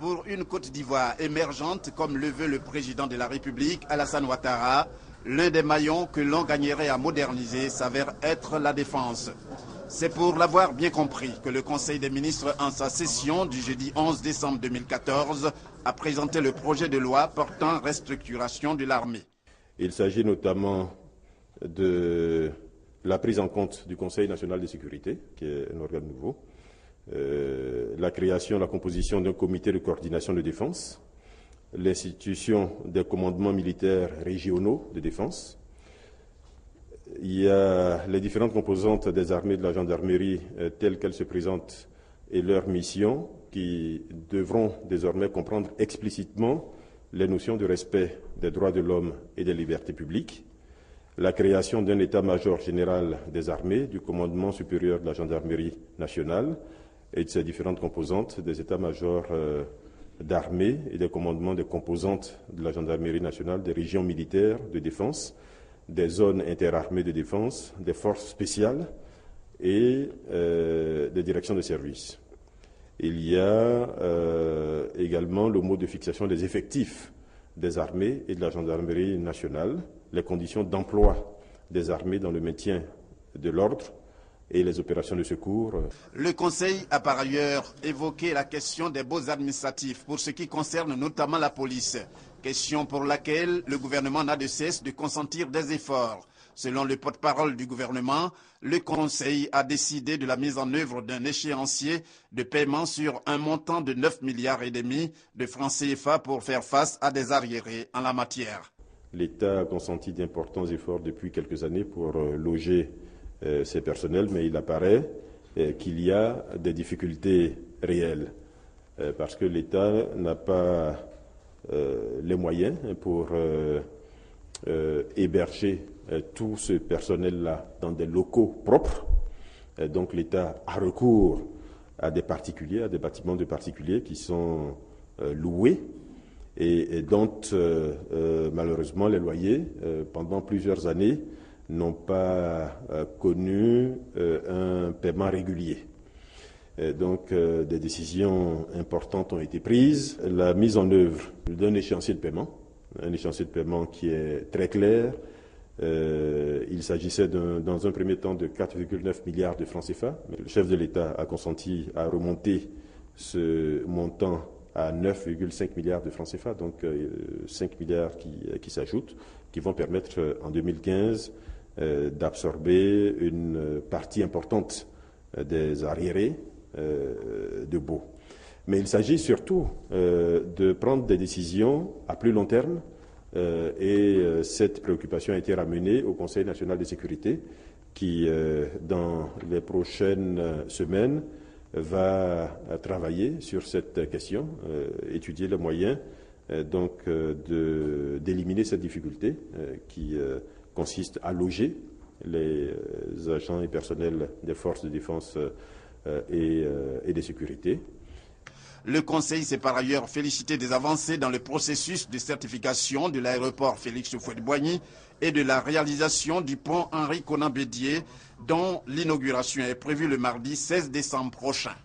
Pour une Côte d'Ivoire émergente, comme le veut le président de la République, Alassane Ouattara, l'un des maillons que l'on gagnerait à moderniser s'avère être la défense. C'est pour l'avoir bien compris que le Conseil des ministres, en sa session du jeudi 11 décembre 2014, a présenté le projet de loi portant restructuration de l'armée. Il s'agit notamment de la prise en compte du Conseil national de sécurité, qui est un organe nouveau, la création, la composition d'un comité de coordination de défense, l'institution des commandements militaires régionaux de défense. Il y a les différentes composantes des armées de la gendarmerie telles qu'elles se présentent et leurs missions qui devront désormais comprendre explicitement les notions de respect des droits de l'homme et des libertés publiques, la création d'un état-major général des armées, du commandement supérieur de la gendarmerie nationale et de ses différentes composantes, des états-majors d'armée et des commandements des composantes de la gendarmerie nationale, des régions militaires de défense, des zones interarmées de défense, des forces spéciales et des directions de services. Il y a également le mode de fixation des effectifs des armées et de la gendarmerie nationale, les conditions d'emploi des armées dans le maintien de l'ordre et les opérations de secours. Le Conseil a par ailleurs évoqué la question des baux administratifs pour ce qui concerne notamment la police, question pour laquelle le gouvernement n'a de cesse de consentir des efforts. Selon le porte-parole du gouvernement, le Conseil a décidé de la mise en œuvre d'un échéancier de paiement sur un montant de 9,5 milliards de francs CFA pour faire face à des arriérés en la matière. L'État a consenti d'importants efforts depuis quelques années pour loger ces personnels, mais il apparaît qu'il y a des difficultés réelles parce que l'État n'a pas les moyens pour héberger tout ce personnel-là dans des locaux propres. Donc l'État a recours à des particuliers, à des bâtiments de particuliers qui sont loués et dont malheureusement les loyers pendant plusieurs années n'ont pas connu un paiement régulier. Donc des décisions importantes ont été prises. La mise en œuvre d'un échéancier de paiement, un échéancier de paiement qui est très clair. Il s'agissait dans un premier temps de 4,9 milliards de francs CFA. Le chef de l'État a consenti à remonter ce montant à 9,5 milliards de francs CFA, donc 5 milliards qui s'ajoutent, qui vont permettre en 2015 d'absorber une partie importante des arriérés de baux. Mais il s'agit surtout de prendre des décisions à plus long terme et cette préoccupation a été ramenée au Conseil national de sécurité qui, dans les prochaines semaines, va travailler sur cette question, étudier les moyens d'éliminer cette difficulté qui consiste à loger les agents et personnels des forces de défense et de sécurité. Le Conseil s'est par ailleurs félicité des avancées dans le processus de certification de l'aéroport Félix Houphouët-Boigny et de la réalisation du pont Henri Konan Bédié, dont l'inauguration est prévue le mardi 16 décembre prochain.